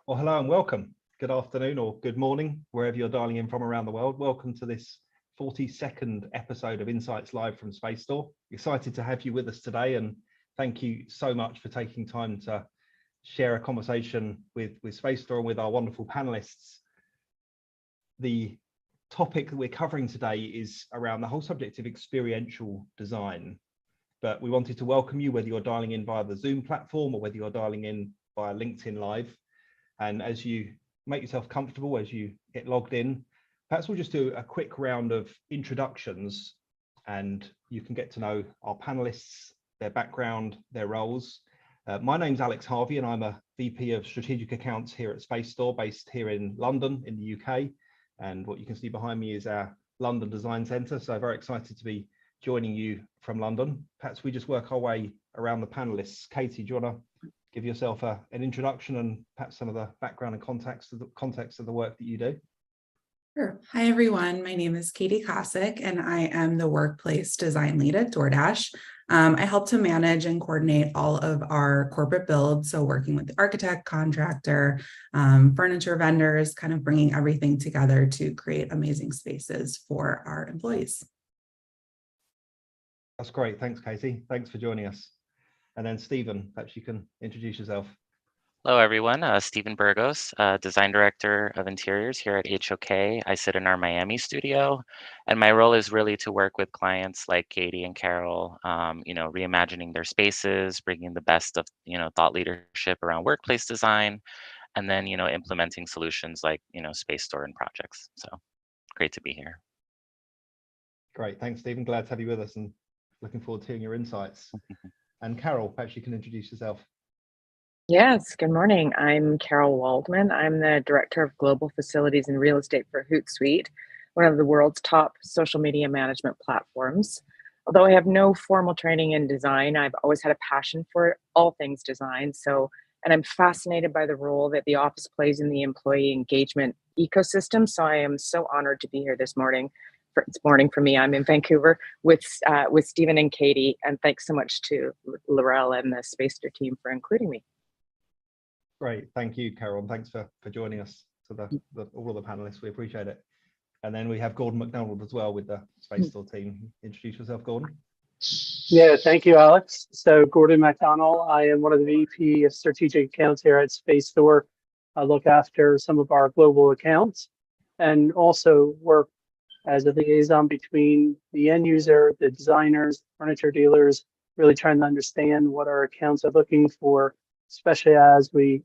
Well, hello and welcome. Good afternoon or good morning, wherever you're dialing in from around the world. Welcome to this 42nd episode of Insights Live from Space Store. Excited to have you with us today, and thank you so much for taking time to share a conversation with Space Store and with our wonderful panelists. The topic that we're covering today is around the whole subject of experiential design. But we wanted to welcome you, whether you're dialing in via the Zoom platform or whether you're dialing in via LinkedIn Live. And as you make yourself comfortable, as you get logged in, perhaps we'll just do a quick round of introductions and you can get to know our panelists, their background, their roles. My name's Alex Harvey and I'm a VP of Strategic Accounts here at Space Store, based here in London in the UK. And what you can see behind me is our London Design Centre. So very excited to be joining you from London. Perhaps we just work our way around the panelists. Katie, do you want to give yourself an introduction and perhaps some of the background and context of the work that you do? Sure. Hi, everyone. My name is Katie Kosick, and I am the workplace design lead at DoorDash. I help to manage and coordinate all of our corporate builds, so working with the architect, contractor, furniture vendors, kind of bringing everything together to create amazing spaces for our employees. That's great. Thanks, Katie. Thanks for joining us. And then Stephen, perhaps you can introduce yourself. Hello, everyone. Stephen Burgos, Design Director of Interiors here at HOK. I sit in our Miami studio, and my role is really to work with clients like Katie and Carol, reimagining their spaces, bringing the best of, thought leadership around workplace design, and then, implementing solutions like, Space Store and projects. So great to be here. Great. Thanks, Stephen. Glad to have you with us and looking forward to hearing your insights. And Carol, perhaps you can introduce yourself. Yes, good morning. I'm Carol Waldman. I'm the Director of Global Facilities and Real Estate for Hootsuite, one of the world's top social media management platforms. Although I have no formal training in design, I've always had a passion for all things design. And I'm fascinated by the role that the office plays in the employee engagement ecosystem. So I am so honored to be here this morning. It's morning for me. I'm in Vancouver with Stephen and Katie, and thanks so much to Laurel and the Space Store team for including me. Great, thank you, Carol, and thanks for joining us to all of the panelists. We appreciate it. And then we have Gordon McDonald as well with the Space Store team. Introduce yourself, Gordon. Yeah, thank you, Alex. So Gordon McDonald, I am one of the VP of Strategic Accounts here at Space Store. I look after some of our global accounts and also work as a liaison between the end user, the designers, furniture dealers, really trying to understand what our accounts are looking for, especially as we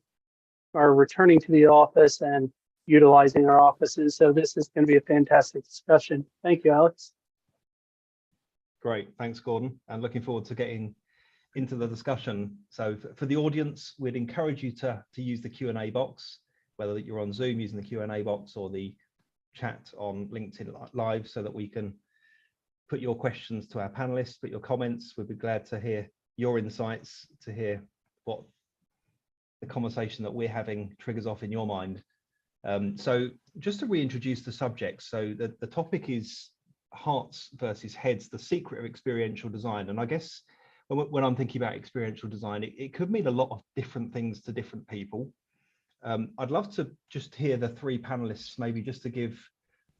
are returning to the office and utilizing our offices. So this is going to be a fantastic discussion. Thank you, Alex. Great, thanks, Gordon. And looking forward to getting into the discussion. So for the audience, we'd encourage you to use the Q&A box, whether you're on Zoom using the Q&A box or the chat on LinkedIn Live, so that we can put your questions to our panelists, put your comments. We'd be glad to hear your insights, to hear what the conversation that we're having triggers off in your mind. So just to reintroduce the subject, so the topic is hearts versus heads, the secret of experiential design. And I guess when I'm thinking about experiential design, it could mean a lot of different things to different people. I'd love to just hear the three panelists, maybe just to give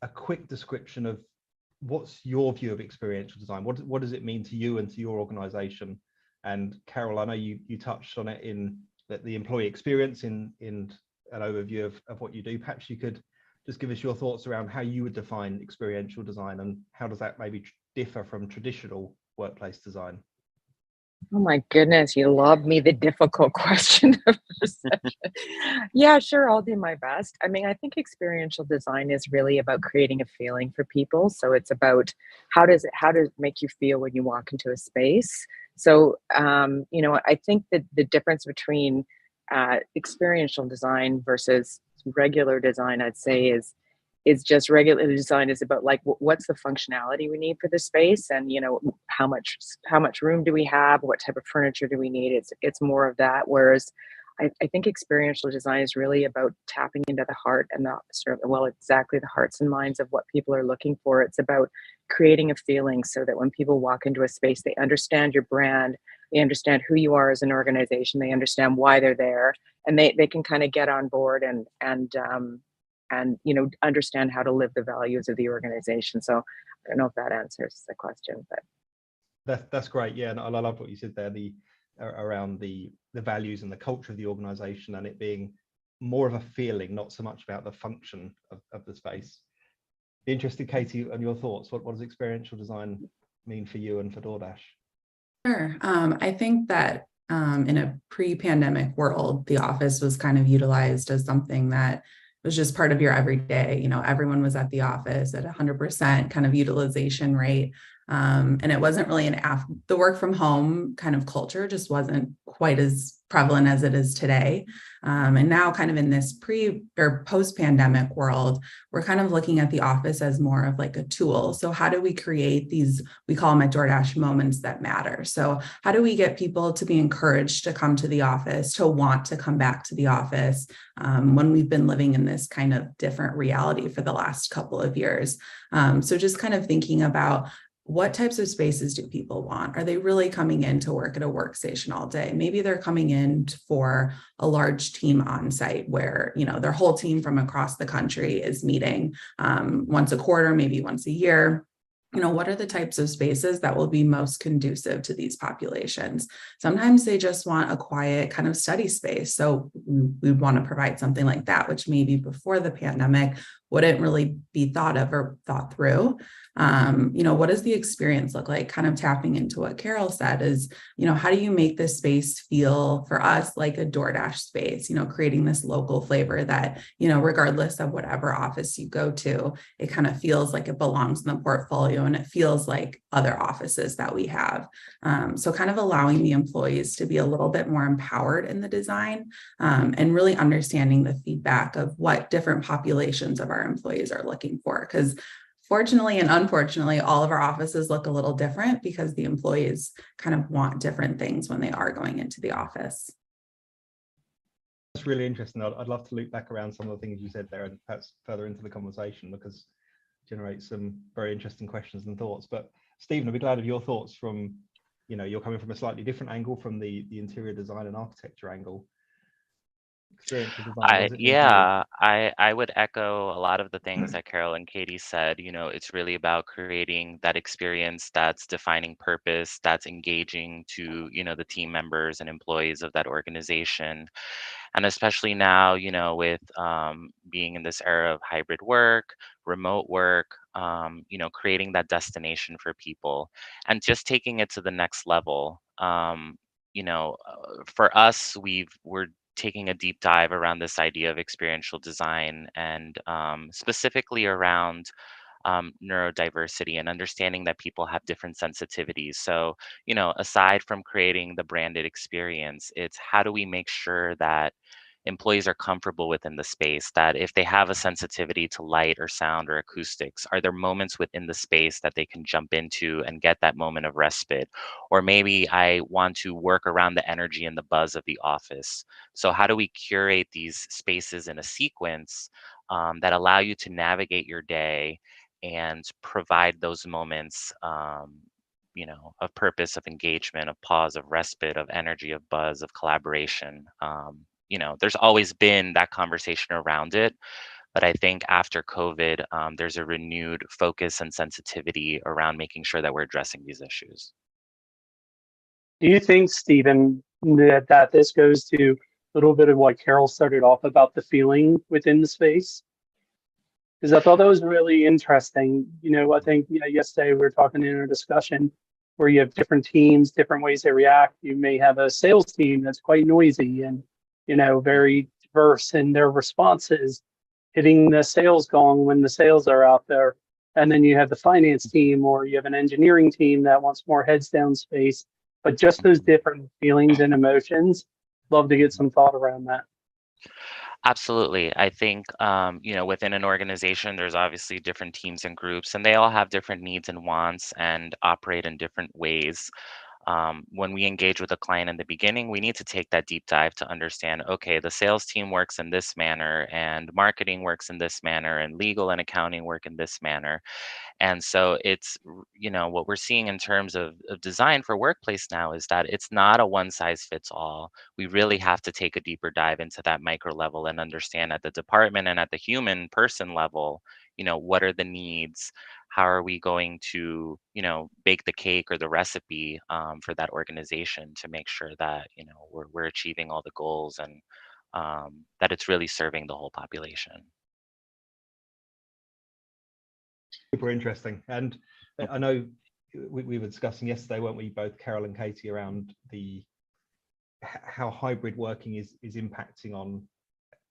a quick description of what's your view of experiential design. What does it mean to you and to your organization? And Carol, I know you touched on it in the employee experience in an overview of what you do. Perhaps you could just give us your thoughts around how you would define experiential design and how does that maybe differ from traditional workplace design? Oh my goodness, you lobbed me the difficult question of the session. Yeah, sure, I'll do my best. I mean, I think experiential design is really about creating a feeling for people. So it's about how does it make you feel when you walk into a space. So, I think that the difference between experiential design versus regular design, I'd say, is just regular design is about like what's the functionality we need for the space, and how much room do we have, what type of furniture do we need. It's more of that, whereas I think experiential design is really about tapping into the heart and exactly the hearts and minds of what people are looking for. It's about creating a feeling so that when people walk into a space, they understand your brand, They understand who you are as an organization. They understand why they're there, and they can kind of get on board and understand how to live the values of the organization. So I don't know if that answers the question, but That's great. Yeah, and I love what you said there, around the values and the culture of the organization, and it being more of a feeling, not so much about the function of the space. Be interested, Katie, on your thoughts. What does experiential design mean for you and for DoorDash? Sure. I think that in a pre-pandemic world, the office was kind of utilized as something that was just part of your everyday. Everyone was at the office at 100% kind of utilization rate. And it wasn't really the work from home kind of culture just wasn't quite as prevalent as it is today. And now kind of in this pre or post-pandemic world, we're kind of looking at the office as more of like a tool. So how do we create these, we call them at DoorDash, moments that matter? So how do we get people to be encouraged to come to the office, to want to come back to the office when we've been living in this kind of different reality for the last couple of years? So just kind of thinking about, what types of spaces do people want? Are they really coming in to work at a workstation all day? Maybe they're coming in for a large team on site where, their whole team from across the country is meeting once a quarter, maybe once a year. What are the types of spaces that will be most conducive to these populations? Sometimes they just want a quiet kind of study space. So we want to provide something like that, which maybe before the pandemic wouldn't really be thought of or thought through. What does the experience look like? Kind of tapping into what Carol said is, how do you make this space feel for us like a DoorDash space, creating this local flavor that, regardless of whatever office you go to, it kind of feels like it belongs in the portfolio and it feels like other offices that we have. So kind of allowing the employees to be a little bit more empowered in the design and really understanding the feedback of what different populations of our employees are looking for. Because fortunately and unfortunately, all of our offices look a little different because the employees kind of want different things when they are going into the office. That's really interesting. I'd love to loop back around some of the things you said there and perhaps further into the conversation, because it generates some very interesting questions and thoughts. But Stephen, I'd be glad of your thoughts from, you're coming from a slightly different angle, from the interior design and architecture angle. Experiential design. I would echo a lot of the things that Carol and Katie said. It's really about creating that experience that's defining purpose, that's engaging to, the team members and employees of that organization. And especially now, with being in this era of hybrid work, remote work, creating that destination for people and just taking it to the next level. For us, we're taking a deep dive around this idea of experiential design and specifically around neurodiversity and understanding that people have different sensitivities. So, aside from creating the branded experience, it's how do we make sure that employees are comfortable within the space, that if they have a sensitivity to light or sound or acoustics, are there moments within the space that they can jump into and get that moment of respite? Or maybe I want to work around the energy and the buzz of the office. So how do we curate these spaces in a sequence that allow you to navigate your day and provide those moments of purpose, of engagement, of pause, of respite, of energy, of buzz, of collaboration. There's always been that conversation around it, but I think after COVID, there's a renewed focus and sensitivity around making sure that we're addressing these issues. Do you think, Stephen, that this goes to a little bit of what Carol started off about, the feeling within the space? Because I thought that was really interesting. I think yesterday we were talking in our discussion where you have different teams, different ways they react. You may have a sales team that's quite noisy and very diverse in their responses, hitting the sales gong when the sales are out there. And then you have the finance team, or you have an engineering team that wants more heads down space. But just those different feelings and emotions, love to get some thought around that. Absolutely. I think, within an organization, there's obviously different teams and groups, and they all have different needs and wants and operate in different ways. When we engage with a client in the beginning, we need to take that deep dive to understand, okay, the sales team works in this manner, and marketing works in this manner, and legal and accounting work in this manner. And so it's, what we're seeing in terms of design for workplace now is that it's not a one size fits all. We really have to take a deeper dive into that micro level and understand at the department and at the human person level, what are the needs? How are we going to, bake the cake or the recipe for that organization to make sure that, we're achieving all the goals and that it's really serving the whole population. Super interesting. And I know we were discussing yesterday, weren't we, both Carol and Katie, around how hybrid working is impacting on,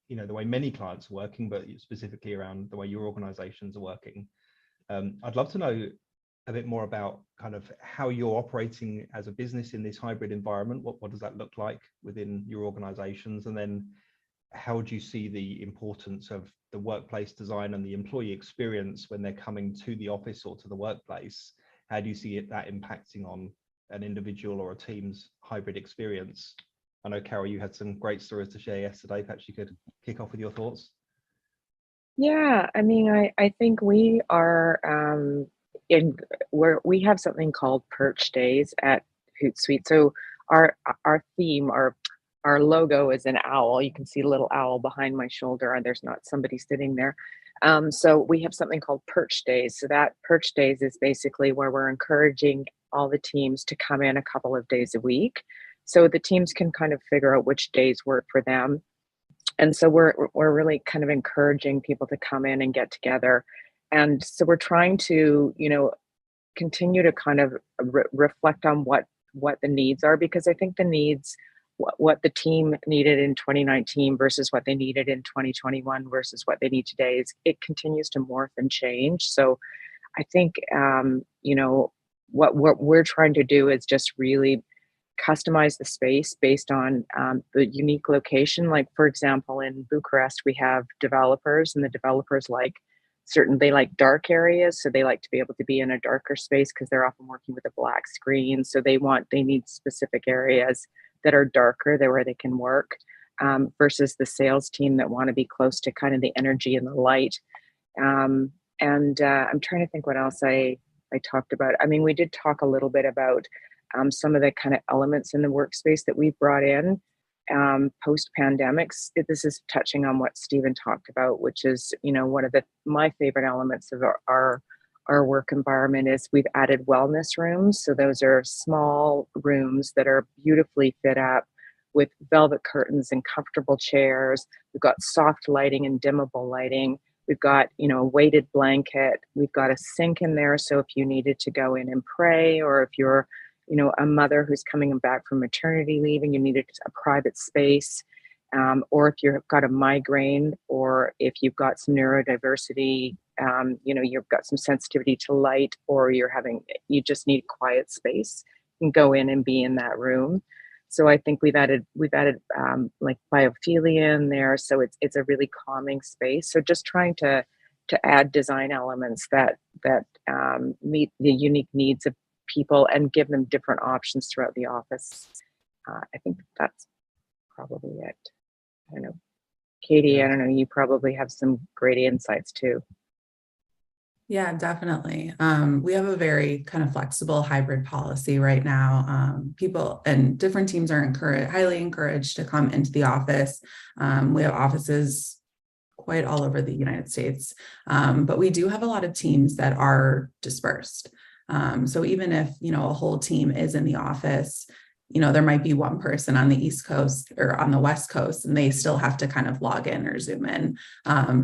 the way many clients are working, but specifically around the way your organizations are working. I'd love to know a bit more about kind of how you're operating as a business in this hybrid environment. What does that look like within your organizations? And then how do you see the importance of the workplace design and the employee experience when they're coming to the office or to the workplace? How do you see that impacting on an individual or a team's hybrid experience? I know, Carol, you had some great stories to share yesterday. Perhaps you could kick off with your thoughts. Yeah, I mean, I think we are we have something called Perch Days at Hootsuite. So our theme, our logo is an owl. You can see a little owl behind my shoulder, and there's not somebody sitting there. So we have something called Perch Days. So that Perch Days is basically where we're encouraging all the teams to come in a couple of days a week. So the teams can kind of figure out which days work for them. And so we're really kind of encouraging people to come in and get together. And so we're trying to, continue to kind of reflect on what the needs are, because I think the needs, what the team needed in 2019 versus what they needed in 2021 versus what they need today, it continues to morph and change. So I think, what we're trying to do is just really customize the space based on the unique location. Like, for example, in Bucharest, we have developers, and the developers they like dark areas. So they like to be able to be in a darker space because they're often working with a black screen. So they need specific areas that are darker, where they can work, versus the sales team that want to be close to kind of the energy and the light. And I'm trying to think what else I talked about. I mean, we did talk a little bit about some of the kind of elements in the workspace that we've brought in post-pandemics. This is touching on what Stephen talked about, which is, one of my favorite elements of our work environment is we've added wellness rooms. So those are small rooms that are beautifully fit up with velvet curtains and comfortable chairs. We've got soft lighting and dimmable lighting. We've got, a weighted blanket. We've got a sink in there. So if you needed to go in and pray, or if you're a mother who's coming back from maternity leave and you needed a private space, or if you've got a migraine, or if you've got some neurodiversity, you've got some sensitivity to light, or you just need quiet space, you can go in and be in that room. So I think we've added like biophilia in there. So it's a really calming space. So just trying to add design elements that meet the unique needs of people and give them different options throughout the office. I think that's probably it. I don't know, Katie, Yeah. I don't know, you probably have some great insights too. Yeah, definitely. We have a very kind of flexible hybrid policy right now. People and different teams are highly encouraged to come into the office. We have offices quite all over the United States, but we do have a lot of teams that are dispersed. So even if, a whole team is in the office, there might be one person on the East Coast or on the West Coast, and they still have to kind of log in or Zoom in.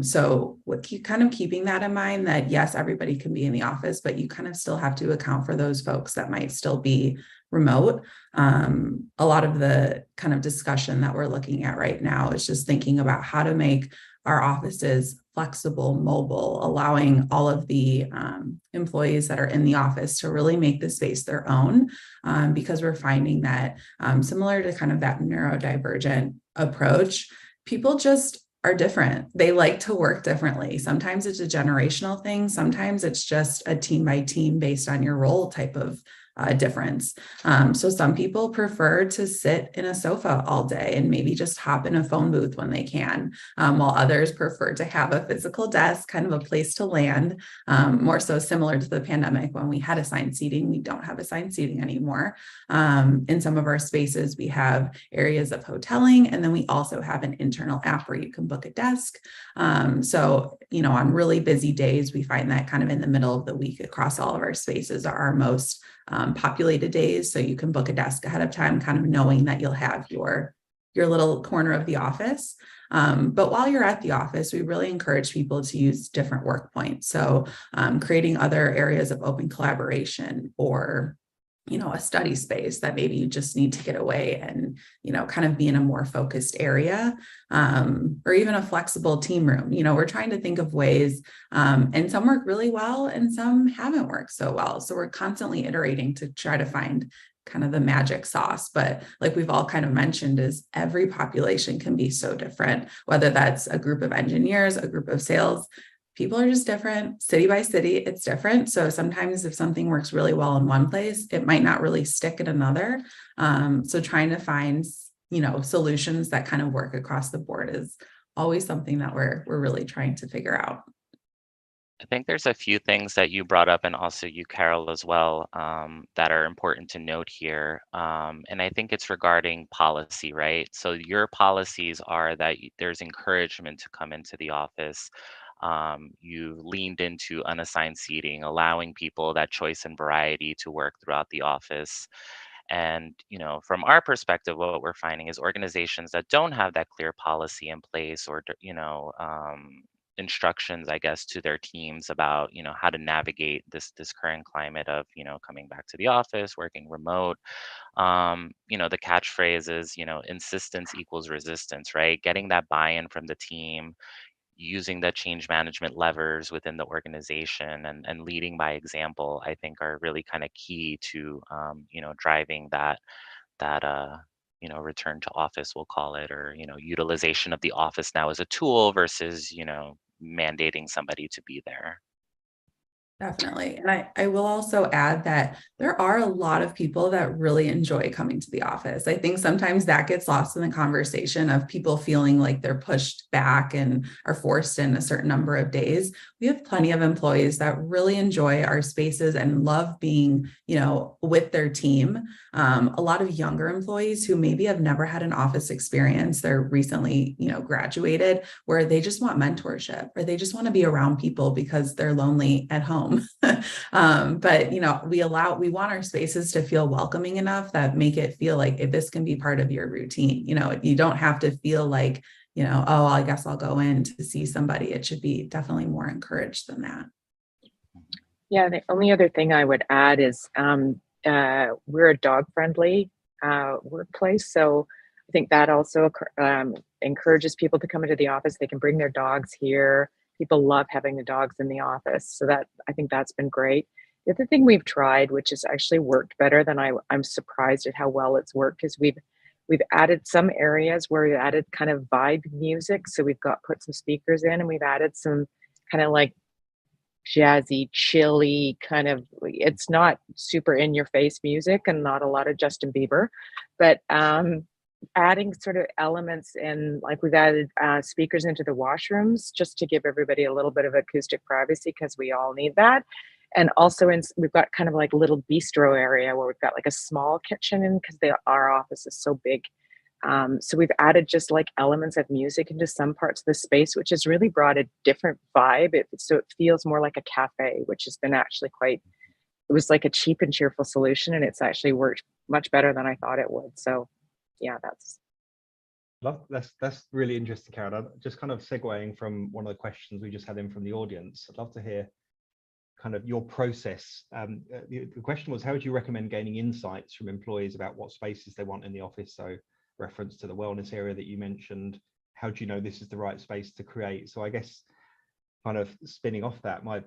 So with kind of keeping that in mind, that yes, everybody can be in the office, but you kind of still have to account for those folks that might still be remote. A lot of the kind of discussion that we're looking at right now is just thinking about how to make our offices flexible, mobile, allowing all of the employees that are in the office to really make the space their own, because we're finding that similar to kind of that neurodivergent approach, people just are different. They like to work differently. Sometimes it's a generational thing. Sometimes it's just a team by team based on your role type of difference. So some people prefer to sit in a sofa all day and maybe just hop in a phone booth when they can, while others prefer to have a physical desk, kind of a place to land, more so similar to the pandemic when we had assigned seating. We don't have assigned seating anymore. In some of our spaces, we have areas of hoteling, and then we also have an internal app where you can book a desk. So, you know, on really busy days, we find that kind of in the middle of the week across all of our spaces are our most populated days. So you can book a desk ahead of time, kind of knowing that you'll have your little corner of the office. But while you're at the office, we really encourage people to use different work points. So creating other areas of open collaboration, or you know, a study space that maybe you just need to get away and, you know, kind of be in a more focused area, or even a flexible team room. You know, we're trying to think of ways, and some work really well and some haven't worked so well. So we're constantly iterating to try to find kind of the magic sauce. But like we've all kind of mentioned, is every population can be so different, whether that's a group of engineers, a group of sales. People are just different. City by city, it's different. So sometimes if something works really well in one place, it might not really stick in another. So trying to find, you know, solutions that kind of work across the board is always something that we're really trying to figure out. I think there's a few things that you brought up, and also you, Carol, as well, that are important to note here. And I think it's regarding policy, right? So your policies are that there's encouragement to come into the office. You leaned into unassigned seating, allowing people that choice and variety to work throughout the office. And, you know, from our perspective, what we're finding is organizations that don't have that clear policy in place, or, you know, instructions, I guess, to their teams about, you know, how to navigate this current climate of, you know, coming back to the office, working remote. You know, the catchphrase is, you know, insistence equals resistance, right? Getting that buy-in from the team, using the change management levers within the organization, and leading by example, I think are really kind of key to, you know, driving that you know, return to office, we'll call it, or, you know, utilization of the office now as a tool versus, you know, mandating somebody to be there. Definitely. And I will also add that there are a lot of people that really enjoy coming to the office. I think sometimes that gets lost in the conversation of people feeling like they're pushed back and are forced in a certain number of days. We have plenty of employees that really enjoy our spaces and love being, you know, with their team. A lot of younger employees who maybe have never had an office experience, they're recently, you know, graduated, where they just want mentorship, or they just want to be around people because they're lonely at home. But, you know, we want our spaces to feel welcoming enough that make it feel like if this can be part of your routine. You know, you don't have to feel like, you know, oh, I guess I'll go in to see somebody. It should be definitely more encouraged than that. Yeah, the only other thing I would add is we're a dog-friendly workplace, so I think that also encourages people to come into the office. They can bring their dogs here. People love having the dogs in the office, so that I think that's been great. The other thing we've tried, which has actually worked better than I'm surprised at how well it's worked, is we've added some areas where we've added kind of vibe music. So we've put some speakers in, and we've added some kind of like jazzy, chilly kind of, it's not super in your face music and not a lot of Justin Bieber, but adding sort of elements in, like we've added speakers into the washrooms just to give everybody a little bit of acoustic privacy, because we all need that. And also we've got kind of like little bistro area where we've got like a small kitchen in, because our office is so big. So we've added just like elements of music into some parts of the space, which has really brought a different vibe. So it feels more like a cafe, which has been actually it was like a cheap and cheerful solution, and it's actually worked much better than I thought it would. So yeah, that's really interesting, Karen. Just kind of segueing from one of the questions we just had in from the audience, I'd love to hear kind of your process. The question was, how would you recommend gaining insights from employees about what spaces they want in the office? So reference to the wellness area that you mentioned, how do you know this is the right space to create? So I guess kind of spinning off that, my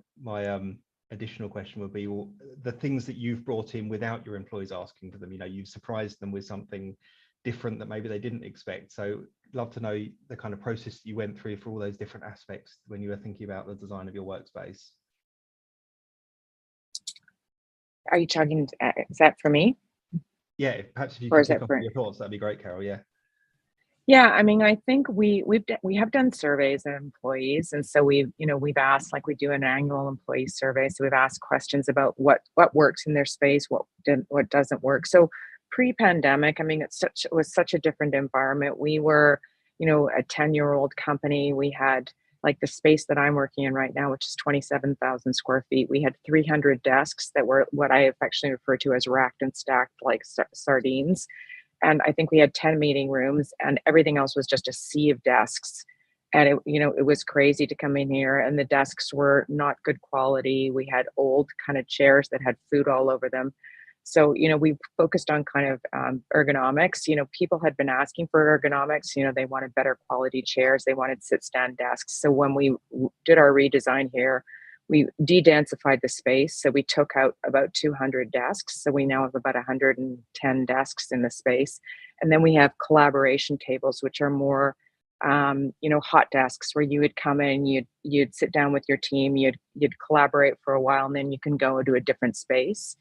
additional question would be, well, the things that you've brought in without your employees asking for them, you know, you've surprised them with something different that maybe they didn't expect. So love to know the kind of process that you went through for all those different aspects when you were thinking about the design of your workspace. Are you talking, is that for me? Yeah, perhaps if you Or could is that kick off for, your thoughts, that'd be great, Carol. Yeah. yeah, I mean, I think we have done surveys of employees, and so we've asked, like we do an annual employee survey. So we've asked questions about what works in their space, what doesn't work. So pre-pandemic, I mean, it was such a different environment. We were, a 10-year-old company. We had, like, the space that I'm working in right now, which is 27,000 square feet. We had 300 desks that were what I affectionately refer to as racked and stacked like sardines. And I think we had 10 meeting rooms, and everything else was just a sea of desks. And it was crazy to come in here, and the desks were not good quality. We had old kind of chairs that had food all over them. So, we focused on kind of ergonomics. People had been asking for ergonomics. They wanted better quality chairs. They wanted sit-stand desks. So when we did our redesign here, we de-densified the space. So we took out about 200 desks. So we now have about 110 desks in the space. And then we have collaboration tables, which are more, hot desks where you would come in, you'd sit down with your team, you'd collaborate for a while, and then you can go to a different space.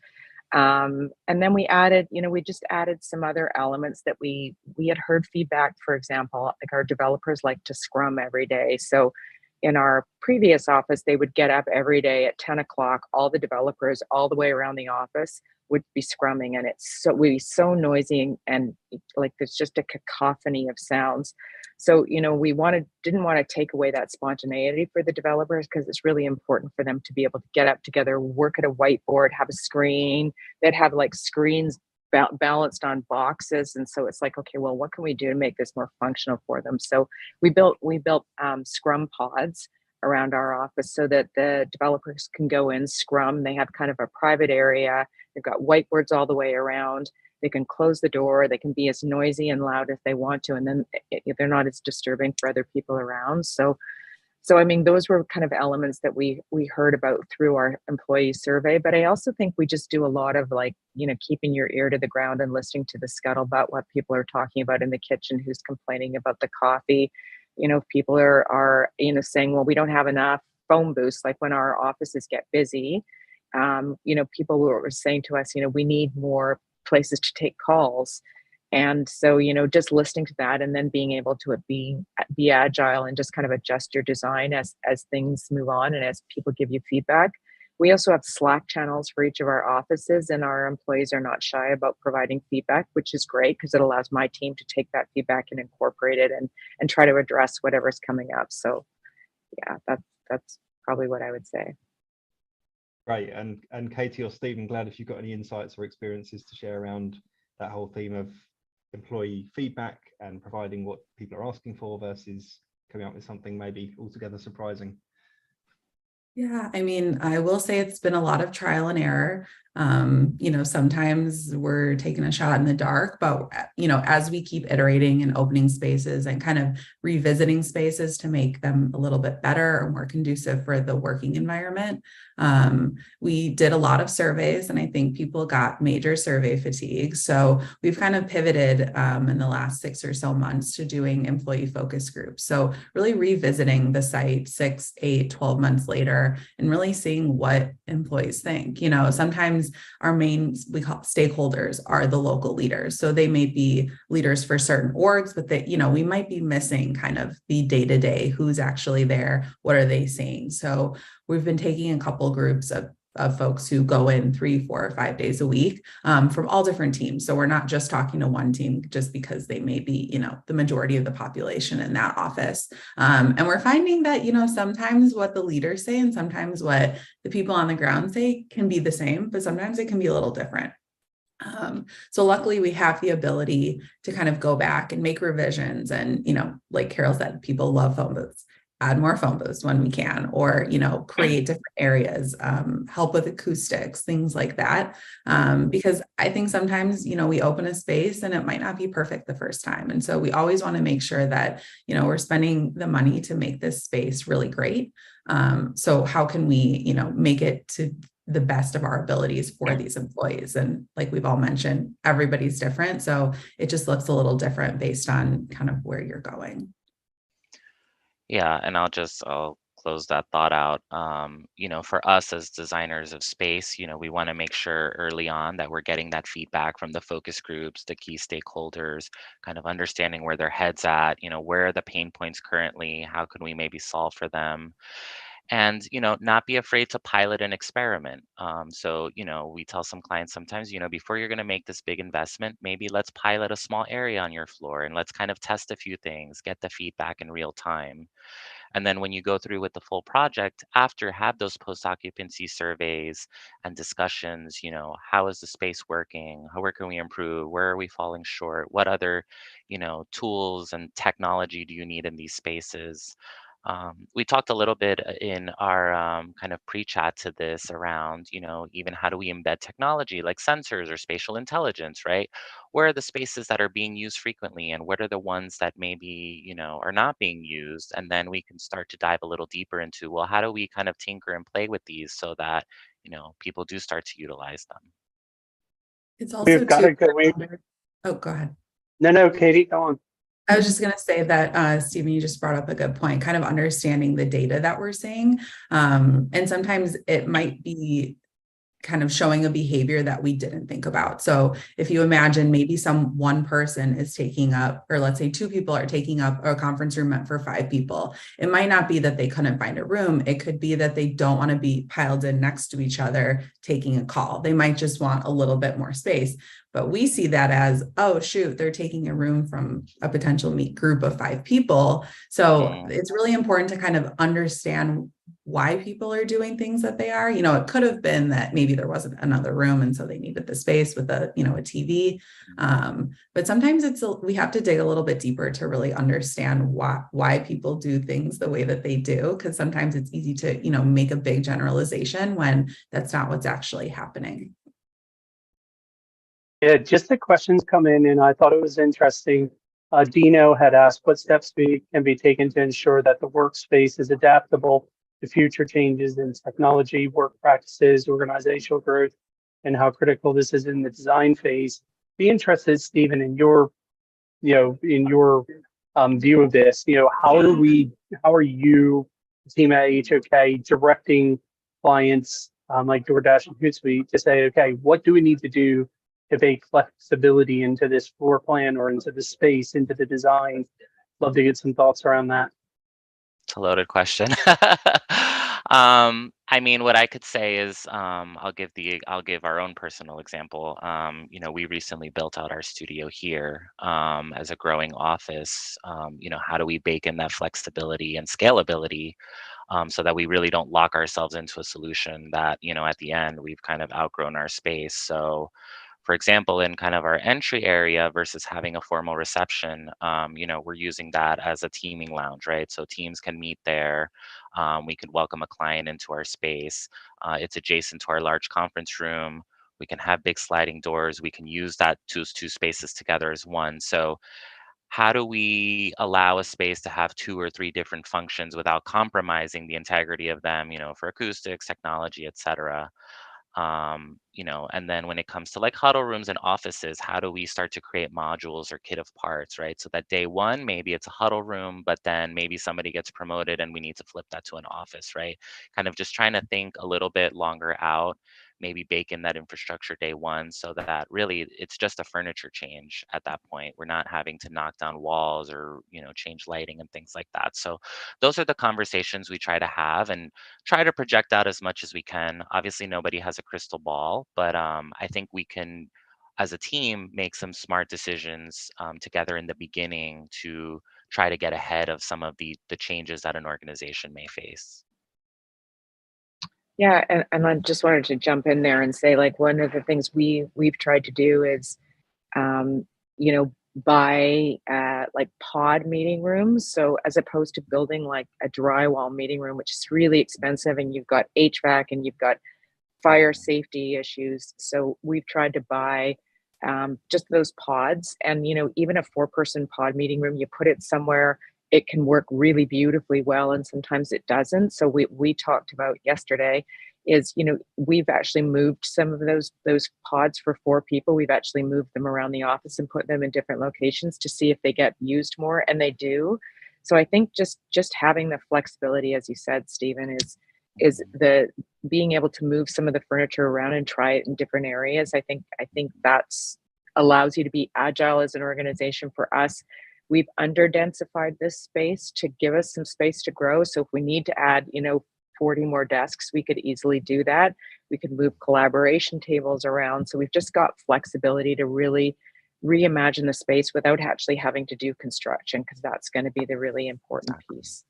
And then we just added some other elements that we had heard feedback. For example, like our developers like to scrum every day. So in our previous office, they would get up every day at 10 o'clock. All the developers all the way around the office would be scrumming, and would be so noisy, and like there's just a cacophony of sounds. So, we didn't want to take away that spontaneity for the developers, because it's really important for them to be able to get up together, work at a whiteboard, have a screen. They'd have like screens balanced on boxes, and so it's like, okay, well, what can we do to make this more functional for them? So we built scrum pods around our office so that the developers can go in, scrum. They have kind of a private area. They've got whiteboards all the way around. They can close the door. They can be as noisy and loud as they want to, and then they're not as disturbing for other people around. So I mean, those were kind of elements that we heard about through our employee survey. But I also think we just do a lot of, like, keeping your ear to the ground and listening to the scuttlebutt, what people are talking about in the kitchen, who's complaining about the coffee. If people are saying, well, we don't have enough phone booths, like when our offices get busy, people were saying to us, we need more places to take calls. And so, just listening to that, and then being able to be agile and just kind of adjust your design as things move on and as people give you feedback. We also have Slack channels for each of our offices, and our employees are not shy about providing feedback, which is great because it allows my team to take that feedback and incorporate it and try to address whatever's coming up. So yeah, that's probably what I would say. Great. And Katie or Stephen, glad if you've got any insights or experiences to share around that whole theme of employee feedback and providing what people are asking for versus coming up with something maybe altogether surprising. Yeah, I mean, I will say it's been a lot of trial and error. Sometimes we're taking a shot in the dark, but, as we keep iterating and opening spaces and kind of revisiting spaces to make them a little bit better or more conducive for the working environment, we did a lot of surveys, and I think people got major survey fatigue. So we've kind of pivoted in the last 6 or so months to doing employee focus groups. So really revisiting the site 6, 8, 12 months later and really seeing what employees think. Sometimes our main, we call stakeholders, are the local leaders. So they may be leaders for certain orgs, but we might be missing kind of the day-to-day, who's actually there, what are they seeing? So we've been taking a couple groups of folks who go in 3, 4, or 5 days a week from all different teams. So we're not just talking to one team just because they may be, the majority of the population in that office. And we're finding that, sometimes what the leaders say and sometimes what the people on the ground say can be the same, but sometimes it can be a little different. So luckily we have the ability to kind of go back and make revisions. And, like Carol said, people love phone booths. Add more phone booths when we can, or, create different areas, help with acoustics, things like that. Because I think sometimes, we open a space and it might not be perfect the first time. And so we always want to make sure that, we're spending the money to make this space really great. So how can we, make it to the best of our abilities for these employees? And like we've all mentioned, everybody's different. So it just looks a little different based on kind of where you're going. Yeah, and I'll close that thought out, for us as designers of space, we want to make sure early on that we're getting that feedback from the focus groups, the key stakeholders, kind of understanding where their heads at, where are the pain points currently, how can we maybe solve for them, and not be afraid to pilot and experiment. So we tell some clients sometimes, before you're going to make this big investment, maybe let's pilot a small area on your floor and let's kind of test a few things, get the feedback in real time. And then when you go through with the full project, after have those post occupancy surveys and discussions, how is the space working, where can we improve, where are we falling short, what other tools and technology do you need in these spaces. We talked a little bit in our kind of pre-chat to this around, even how do we embed technology like sensors or spatial intelligence, right? Where are the spaces that are being used frequently and what are the ones that maybe, are not being used? And then we can start to dive a little deeper into, well, how do we kind of tinker and play with these so that, people do start to utilize them? It's also We've got too. to go. Oh, go ahead. No, Katie, go on. I was just going to say that, Stephen, you just brought up a good point, kind of understanding the data that we're seeing. And sometimes it might be kind of showing a behavior that we didn't think about. So if you imagine maybe one person is taking up, or let's say two people are taking up a conference room meant for 5 people, it might not be that they couldn't find a room. It could be that they don't want to be piled in next to each other taking a call. They might just want a little bit more space. But we see that as, oh, shoot, they're taking a room from a potential group of 5 people. So it's really important to kind of understand why people are doing things that they are. It could have been that maybe there wasn't another room and so they needed the space with a TV. But sometimes we have to dig a little bit deeper to really understand why people do things the way that they do, because sometimes it's easy to make a big generalization when that's not what's actually happening. Yeah, just the questions come in, and I thought it was interesting. Dino had asked what steps can be taken to ensure that the workspace is adaptable to future changes in technology, work practices, organizational growth, and how critical this is in the design phase. Be interested, Stephen, in your view of this. How are you, the team at HOK, directing clients like DoorDash and Hootsuite to say, okay, what do we need to do to bake flexibility into this floor plan or into the space, into the design? Love to get some thoughts around that. It's a loaded question. What I could say is, I'll give our own personal example. We recently built out our studio here as a growing office. How do we bake in that flexibility and scalability so that we really don't lock ourselves into a solution that, at the end we've kind of outgrown our space. So for example, in kind of our entry area versus having a formal reception, we're using that as a teaming lounge, right? So teams can meet there. We could welcome a client into our space. It's adjacent to our large conference room. We can have big sliding doors. We can use that two spaces together as one. So how do we allow a space to have 2 or 3 different functions without compromising the integrity of them, for acoustics, technology, et cetera? And then when it comes to like huddle rooms and offices, how do we start to create modules or kit of parts, right? So that day one, maybe it's a huddle room, but then maybe somebody gets promoted and we need to flip that to an office, right? Kind of just trying to think a little bit longer out, maybe bake in that infrastructure day one so that really it's just a furniture change at that point. We're not having to knock down walls or, change lighting and things like that. So those are the conversations we try to have and try to project out as much as we can. Obviously, nobody has a crystal ball, but I think we can, as a team, make some smart decisions together in the beginning to try to get ahead of some of the changes that an organization may face. Yeah, and I just wanted to jump in there and say, like, one of the things we've tried to do is, buy like pod meeting rooms. So as opposed to building like a drywall meeting room, which is really expensive, and you've got HVAC and you've got fire safety issues. So we've tried to buy just those pods, and even a 4-person pod meeting room, you put it somewhere, it can work really beautifully well, and sometimes it doesn't. So we talked about yesterday is we've actually moved some of those pods for 4 people. We've actually moved them around the office and put them in different locations to see if they get used more, and they do. So I think just having the flexibility, as you said, Stephen, is the being able to move some of the furniture around and try it in different areas. I think that's allows you to be agile as an organization. For us, we've under densified this space to give us some space to grow. So if we need to add, 40 more desks, we could easily do that. We could move collaboration tables around. So we've just got flexibility to really reimagine the space without actually having to do construction, because that's going to be the really important piece.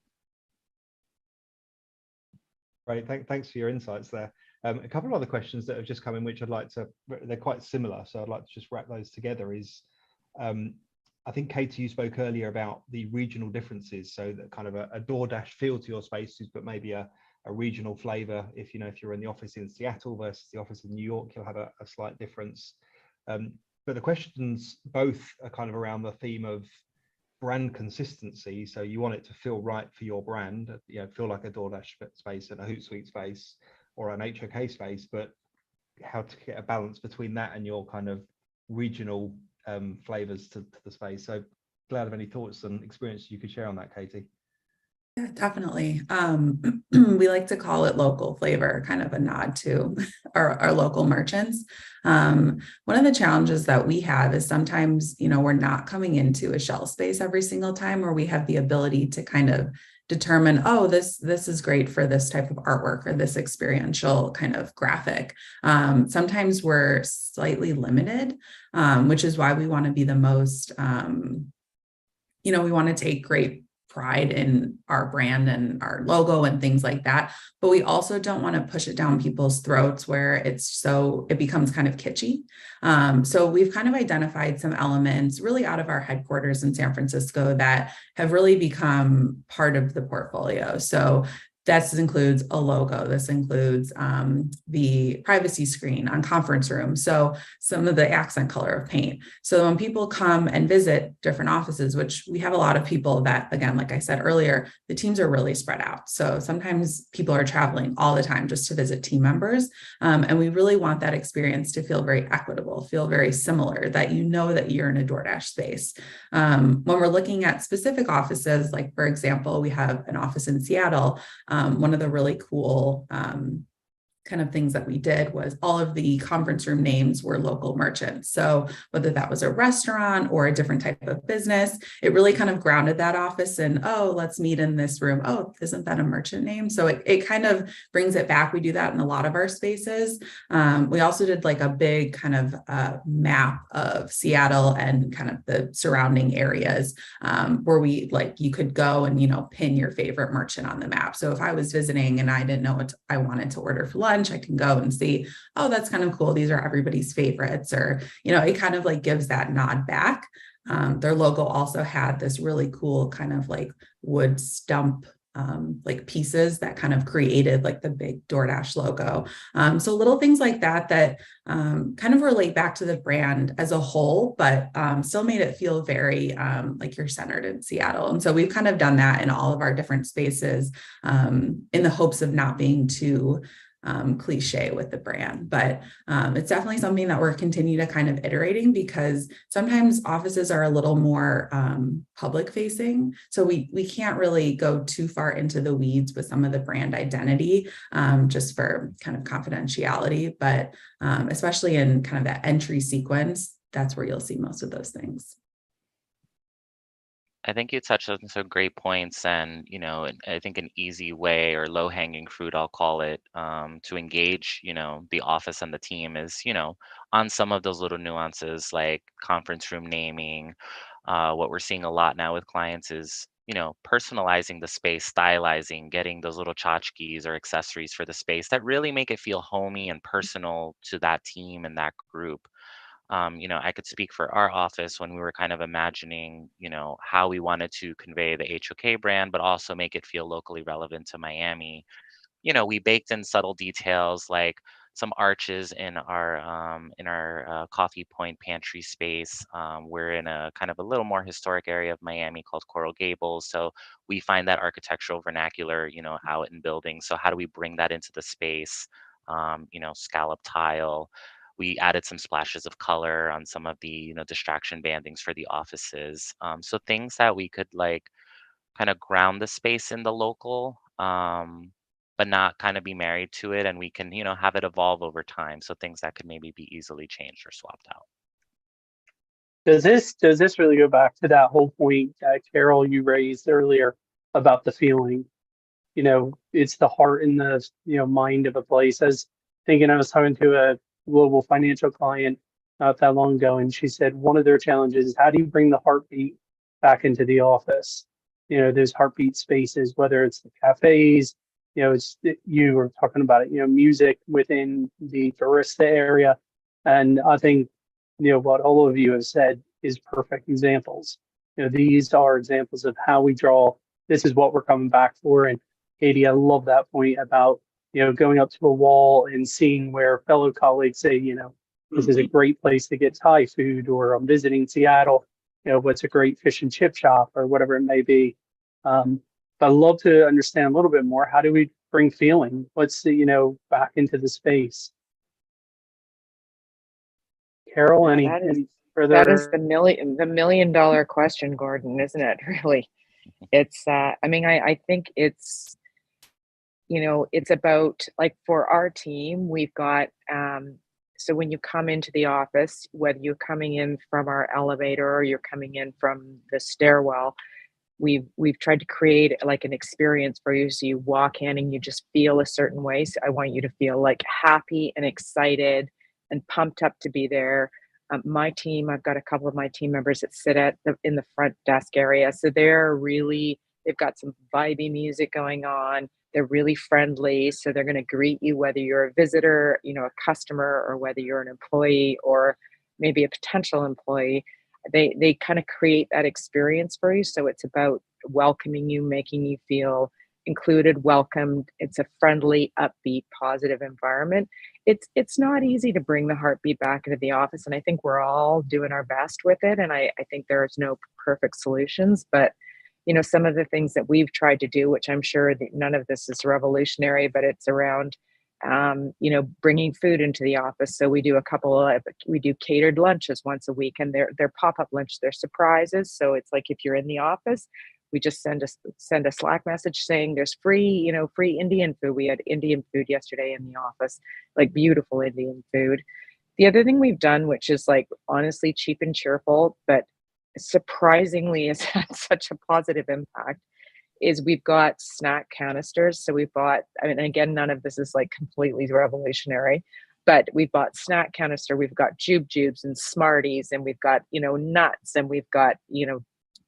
Right, thanks for your insights there. A couple of other questions that have just come in, which I'd like to, they're quite similar, so I'd like to just wrap those together. Is I think, Katie, you spoke earlier about the regional differences, so that kind of a DoorDash feel to your spaces, but maybe a regional flavor. If you're in the office in Seattle versus the office in New York, you'll have a slight difference. But the questions both are kind of around the theme of brand consistency. So you want it to feel right for your brand, feel like a DoorDash space and a Hootsuite space or an HOK space, but how to get a balance between that and your kind of regional flavors to the space. So glad of any thoughts and experience you could share on that, Katie. Yeah, definitely. We like to call it local flavor, kind of a nod to our local merchants. One of the challenges that we have is sometimes, we're not coming into a shelf space every single time, or we have the ability to kind of determine, oh, this is great for this type of artwork or this experiential kind of graphic. Sometimes we're slightly limited, which is why we want to be the most, we want to take great pride in our brand and our logo and things like that. But we also don't want to push it down people's throats where it becomes kind of kitschy. So we've kind of identified some elements really out of our headquarters in San Francisco that have really become part of the portfolio. So this includes a logo. This includes the privacy screen on conference rooms. So some of the accent color of paint. So when people come and visit different offices, which we have a lot of people that, again, like I said earlier, the teams are really spread out. So sometimes people are traveling all the time just to visit team members. And we really want that experience to feel very equitable, feel very similar, that that you're in a DoorDash space. When we're looking at specific offices, like for example, we have an office in Seattle. One of the really cool kind of things that we did was all of the conference room names were local merchants. So whether that was a restaurant or a different type of business, it really kind of grounded that office in, oh, let's meet in this room. Oh, isn't that a merchant name? So it kind of brings it back. We do that in a lot of our spaces. We also did like a big kind of map of Seattle and kind of the surrounding areas where you could go and, pin your favorite merchant on the map. So if I was visiting and I didn't know what I wanted to order for lunch, I can go and see, oh, that's kind of cool. These are everybody's favorites, or, it kind of like gives that nod back. Their logo also had this really cool kind of like wood stump like pieces that kind of created like the big DoorDash logo. So little things like that kind of relate back to the brand as a whole, but still made it feel very like you're centered in Seattle. And so we've kind of done that in all of our different spaces in the hopes of not being too cliche with the brand, but it's definitely something that we're continue to kind of iterating, because sometimes offices are a little more public facing. So we can't really go too far into the weeds with some of the brand identity just for kind of confidentiality, but especially in kind of that entry sequence, that's where you'll see most of those things. I think you touched on some great points, and I think an easy way, or low-hanging fruit, I'll call it, to engage, the office and the team is, on some of those little nuances like conference room naming. What we're seeing a lot now with clients is, personalizing the space, stylizing, getting those little tchotchkes or accessories for the space that really make it feel homey and personal to that team and that group. I could speak for our office when we were kind of imagining, how we wanted to convey the HOK brand, but also make it feel locally relevant to Miami. We baked in subtle details like some arches in our coffee point pantry space. We're in a kind of a little more historic area of Miami called Coral Gables, so we find that architectural vernacular, out in buildings. So how do we bring that into the space? Scallop tile. We added some splashes of color on some of the distraction bandings for the offices. So things that we could like kind of ground the space in the local, but not kind of be married to it, and we can, you know, have it evolve over time. So things that could maybe be easily changed or swapped out. Does this really go back to that whole point that Carol you raised earlier about the feeling? You know, it's the heart and the mind of a place. I was talking to a global financial client not that long ago, and she said one of their challenges is how do you bring the heartbeat back into the office? You know, those heartbeat spaces, whether it's the cafes, you were talking about it, music within the barista area. And I think, what all of you have said is perfect examples. These are examples of how we draw, this is what we're coming back for. And Katie, I love that point about, going up to a wall and seeing where fellow colleagues say, this is a great place to get Thai food, or I'm visiting Seattle, what's a great fish and chip shop, or whatever it may be. But I'd love to understand a little bit more. How do we bring feeling? What's back into the space? Carol, Yeah, any further? that is the million dollar question, Gordon, isn't it? Really, it's. I think it's. It's about, like, for our team, we've got. So when you come into the office, whether you're coming in from our elevator or you're coming in from the stairwell, we've tried to create like an experience for you. So you walk in and you just feel a certain way. So I want you to feel like happy and excited and pumped up to be there. My team, I've got a couple of my team members that sit in the front desk area. So they've got some vibey music going on. They're really friendly. So they're going to greet you, whether you're a visitor, a customer, or whether you're an employee or maybe a potential employee. They kind of create that experience for you. So it's about welcoming you, making you feel included, welcomed. It's a friendly, upbeat, positive environment. It's not easy to bring the heartbeat back into the office, and I think we're all doing our best with it. And I think there's no perfect solutions, but some of the things that we've tried to do, which I'm sure that none of this is revolutionary, but it's around bringing food into the office. So we do we do catered lunches once a week, and they're pop-up lunch, they're surprises. So it's like, if you're in the office, we just send a Slack message saying there's free Indian food. We had Indian food yesterday in the office, like beautiful Indian food. The other thing we've done, which is like honestly cheap and cheerful, but surprisingly has had such a positive impact, is we've got snack canisters. So we've bought, again, none of this is like completely revolutionary, but we've bought snack canister, we've got jubes and Smarties, and we've got, nuts, and we've got,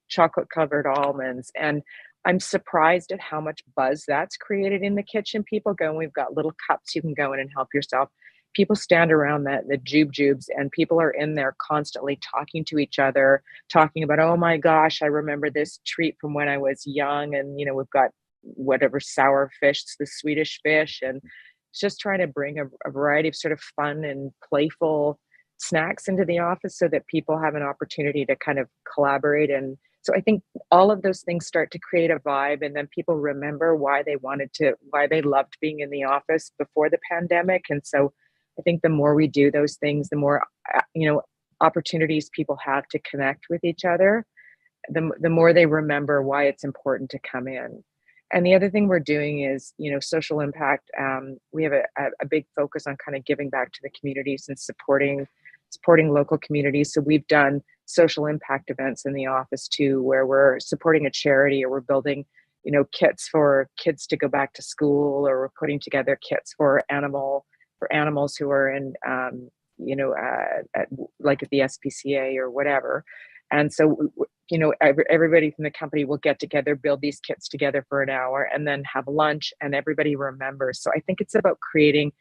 chocolate covered almonds. And I'm surprised at how much buzz that's created in the kitchen. People go, and we've got little cups, you can go in and help yourself. People stand around the jubes, and people are in there constantly talking to each other, talking about, oh my gosh, I remember this treat from when I was young. And, we've got whatever sour fish, the Swedish fish, and just trying to bring a variety of sort of fun and playful snacks into the office so that people have an opportunity to kind of collaborate. And so I think all of those things start to create a vibe, and then people remember why they loved being in the office before the pandemic. And so I think the more we do those things, the more, opportunities people have to connect with each other, the more they remember why it's important to come in. And the other thing we're doing is, social impact. We have a big focus on kind of giving back to the communities and supporting local communities. So we've done social impact events in the office too, where we're supporting a charity, or we're building, kits for kids to go back to school, or we're putting together kits for animals who are in, like at the SPCA or whatever. And so, everybody from the company will get together, build these kits together for an hour, and then have lunch, and everybody remembers. So I think it's about creating,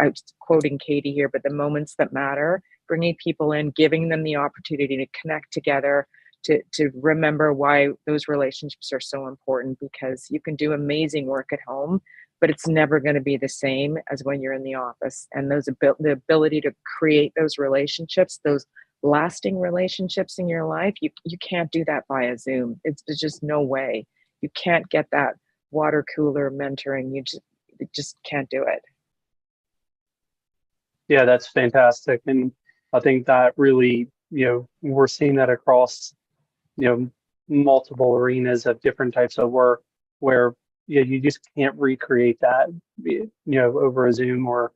I was quoting Katie here, but the moments that matter, bringing people in, giving them the opportunity to connect together, to remember why those relationships are so important, because you can do amazing work at home, but it's never going to be the same as when you're in the office. And the ability to create those relationships, those lasting relationships in your life, you can't do that via Zoom. There's just no way. You can't get that water cooler mentoring. You just can't do it. Yeah, that's fantastic. And I think that really, we're seeing that across, multiple arenas of different types of work where you just can't recreate that, over a Zoom or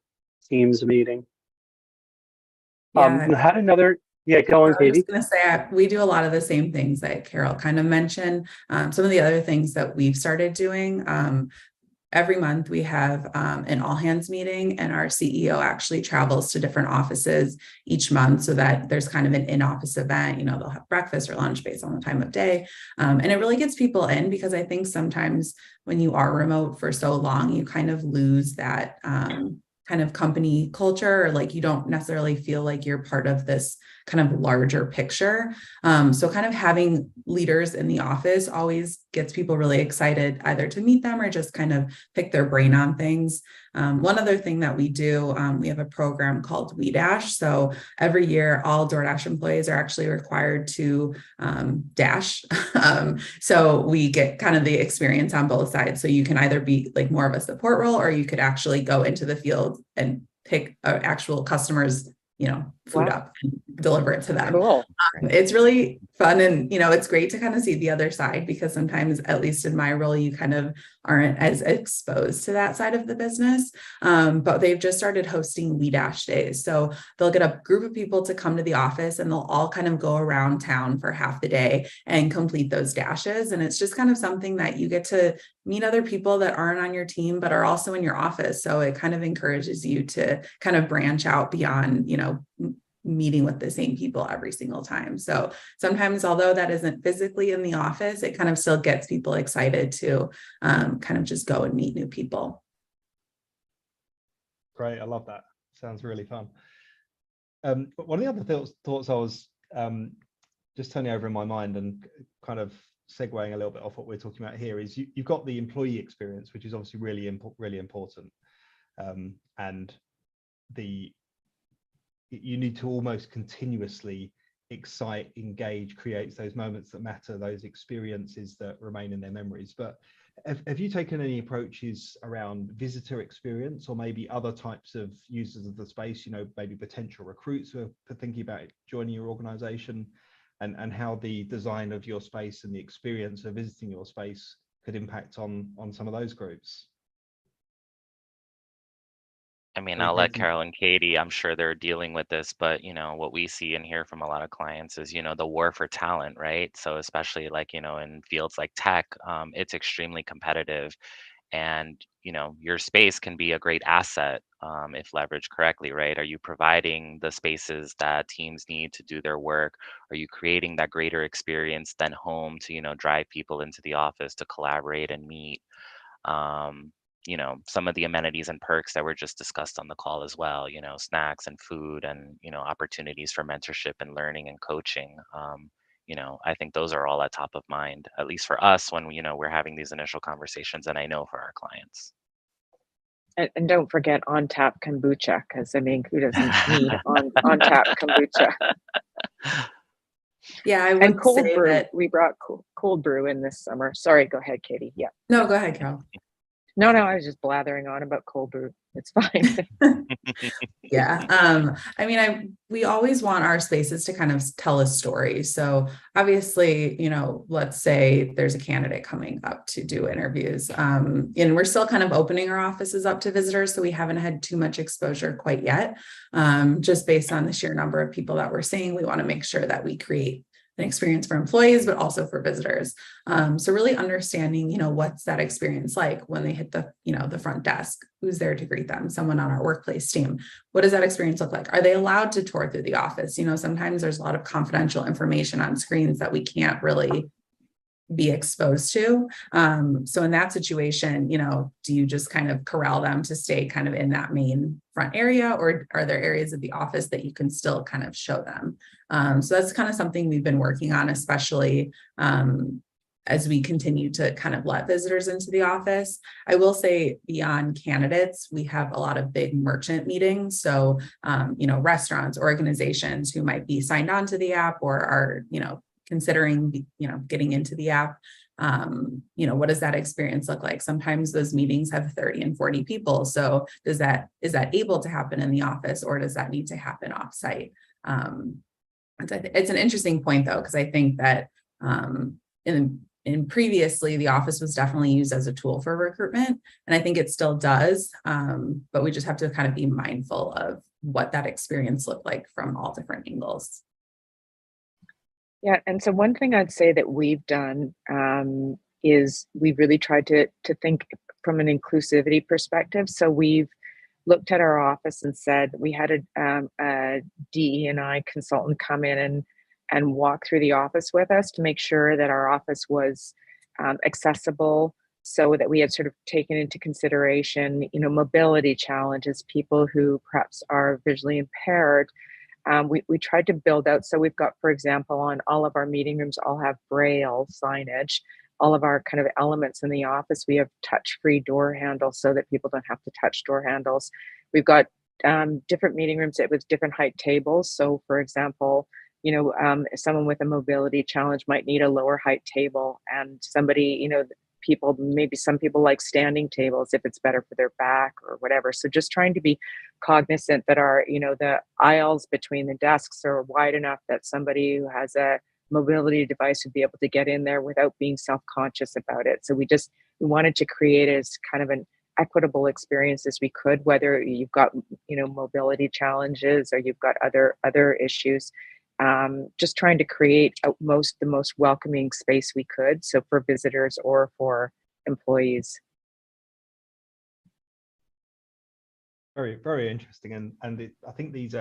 Teams meeting. Yeah. I had another, go on, I was Katie. just going to say, we do a lot of the same things that Carol kind of mentioned. Some of the other things that we've started doing, every month we have an all hands meeting, and our CEO actually travels to different offices each month so that there's kind of an in-office event. They'll have breakfast or lunch based on the time of day. And it really gets people in, because I think sometimes when you are remote for so long, you kind of lose that kind of company culture, or like you don't necessarily feel like you're part of this kind of larger picture. So kind of having leaders in the office always gets people really excited, either to meet them or just kind of pick their brain on things. One other thing that we do, we have a program called We Dash. So every year, all DoorDash employees are actually required to dash. So we get kind of the experience on both sides. So you can either be like more of a support role, or you could actually go into the field and pick actual customers, food up and deliver it to them. Cool. It's really fun, and it's great to kind of see the other side, because sometimes, at least in my role, you kind of aren't as exposed to that side of the business. But they've just started hosting We Dash days, so they'll get a group of people to come to the office, and they'll all kind of go around town for half the day and complete those dashes. And it's just kind of something that you get to meet other people that aren't on your team but are also in your office. So it kind of encourages you to kind of branch out beyond, meeting with the same people every single time. So sometimes, although that isn't physically in the office, it kind of still gets people excited to kind of just go and meet new people. Great, I love that. Sounds really fun. But one of the other thoughts I was just turning over in my mind and kind of segueing a little bit off what we're talking about here is you've got the employee experience, which is obviously really important, and you need to almost continuously excite, engage, create those moments that matter, those experiences that remain in their memories. But have you taken any approaches around visitor experience, or maybe other types of users of the space, maybe potential recruits who are thinking about joining your organization, and how the design of your space and the experience of visiting your space could impact on some of those groups? I mean, I'll let Carol and Katie, I'm sure they're dealing with this, but what we see and hear from a lot of clients is, the war for talent, right? So especially like, in fields like tech, it's extremely competitive, and, your space can be a great asset if leveraged correctly, right? Are you providing the spaces that teams need to do their work? Are you creating that greater experience than home to, drive people into the office to collaborate and meet? Some of the amenities and perks that were just discussed on the call as well, snacks and food, and, opportunities for mentorship and learning and coaching. I think those are all at top of mind, at least for us when, we're having these initial conversations, and I know for our clients. And don't forget on tap kombucha, because who doesn't need on tap kombucha? Yeah, I would and cold say brew. that We brought cold brew in this summer. Sorry, go ahead, Katie. Yeah. No, go ahead, Carol. No, I was just blathering on about cold brew. It's fine. Yeah. We always want our spaces to kind of tell a story. So obviously, let's say there's a candidate coming up to do interviews, and we're still kind of opening our offices up to visitors. So we haven't had too much exposure quite yet. Just based on the sheer number of people that we're seeing, we want to make sure that we create an experience for employees, but also for visitors. So really understanding, what's that experience like when they hit the front desk, who's there to greet them, someone on our workplace team. What does that experience look like? Are they allowed to tour through the office? Sometimes there's a lot of confidential information on screens that we can't really be exposed to. So in that situation, do you just kind of corral them to stay kind of in that main front area, or are there areas of the office that you can still kind of show them? So that's kind of something we've been working on, especially as we continue to kind of let visitors into the office. I will say beyond candidates, we have a lot of big merchant meetings. So, restaurants, organizations who might be signed on to the app or are, considering, getting into the app. What does that experience look like? Sometimes those meetings have 30 and 40 people. So is that able to happen in the office, or does that need to happen offsite? It's an interesting point though, because I think that, in previously, the office was definitely used as a tool for recruitment, and I think it still does, but we just have to kind of be mindful of what that experience looked like from all different angles. Yeah, and so one thing I'd say that we've done is we've really tried to think from an inclusivity perspective. So we've looked at our office and said we had a DE&I consultant come in and walk through the office with us to make sure that our office was accessible, so that we had sort of taken into consideration, mobility challenges, people who perhaps are visually impaired. We tried to build out, so we've got, for example, on all of our meeting rooms all have Braille signage. All of our kind of elements in the office, we have touch-free door handles so that people don't have to touch door handles. We've got different meeting rooms with different height tables. So, for example, someone with a mobility challenge might need a lower height table, and somebody, maybe some people like standing tables if it's better for their back or whatever. So just trying to be cognizant that the aisles between the desks are wide enough that somebody who has a mobility device would be able to get in there without being self-conscious about it. So we wanted to create as kind of an equitable experience as we could, whether you've got, mobility challenges or you've got other issues. Just trying to create the most welcoming space we could, so for visitors or for employees. Very, very interesting, and I think these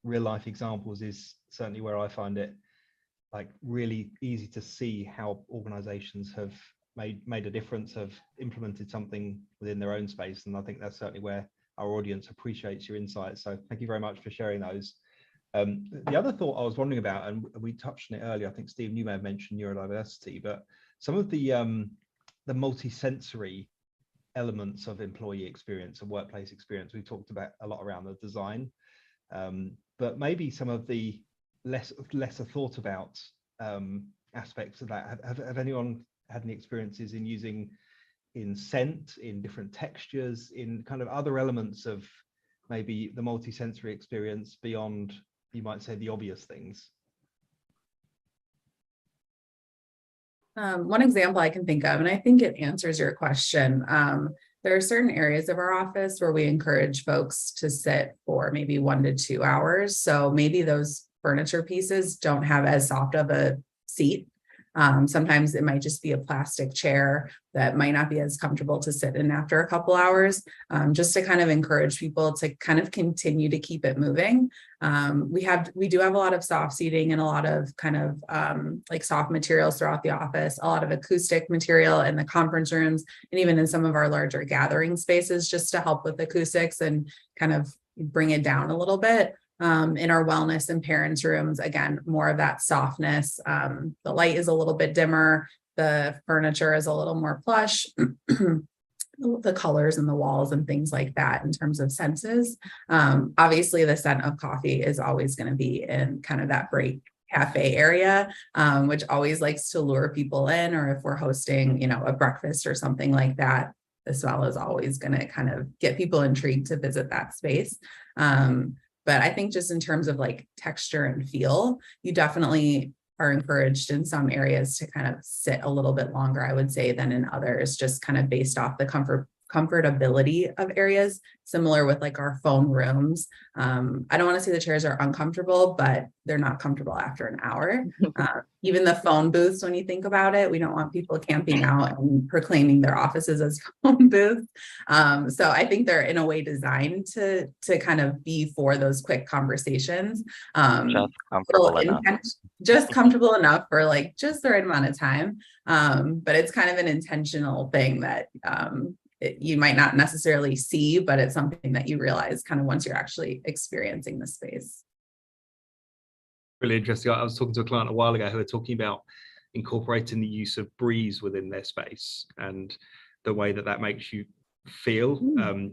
real life examples is certainly where I find it like really easy to see how organizations have made a difference, have implemented something within their own space, and I think that's certainly where our audience appreciates your insights. So thank you very much for sharing those. The other thought I was wondering about, and we touched on it earlier, I think Stephen, you may have mentioned neurodiversity, but some of the multi-sensory elements of employee experience and workplace experience, we talked about a lot around the design, but maybe some of the lesser thought about aspects of that. Have anyone had any experiences in using in scent, in different textures, in kind of other elements of maybe the multi-sensory experience beyond, you might say, the obvious things? One example I can think of, and I think it answers your question. There are certain areas of our office where we encourage folks to sit for maybe 1 to 2 hours. So maybe those furniture pieces don't have as soft of a seat. Sometimes it might just be a plastic chair that might not be as comfortable to sit in after a couple hours, just to kind of encourage people to kind of continue to keep it moving. We do have a lot of soft seating and a lot of kind of like soft materials throughout the office, a lot of acoustic material in the conference rooms, and even in some of our larger gathering spaces, just to help with acoustics and kind of bring it down a little bit. In our wellness and parents rooms, again, more of that softness. The light is a little bit dimmer. The furniture is a little more plush. The colors and the walls and things like that in terms of senses. Obviously, the scent of coffee is always going to be in kind of that break cafe area, which always likes to lure people in, or if we're hosting, a breakfast or something like that, the smell is always going to kind of get people intrigued to visit that space. But I think just in terms of like texture and feel, you definitely are encouraged in some areas to kind of sit a little bit longer, I would say, than in others, just kind of based off the comfortability of areas, similar with like our phone rooms. I don't want to say the chairs are uncomfortable, but they're not comfortable after an hour. Even the phone booths, when you think about it, we don't want people camping out and proclaiming their offices as phone booths. So I think they're in a way designed to kind of be for those quick conversations. Just comfortable enough. Just comfortable enough for like just the right amount of time. But it's kind of an intentional thing that you might not necessarily see, but it's something that you realize kind of once you're actually experiencing the space. Really interesting. I was talking to a client a while ago who were talking about incorporating the use of breeze within their space and the way that makes you feel,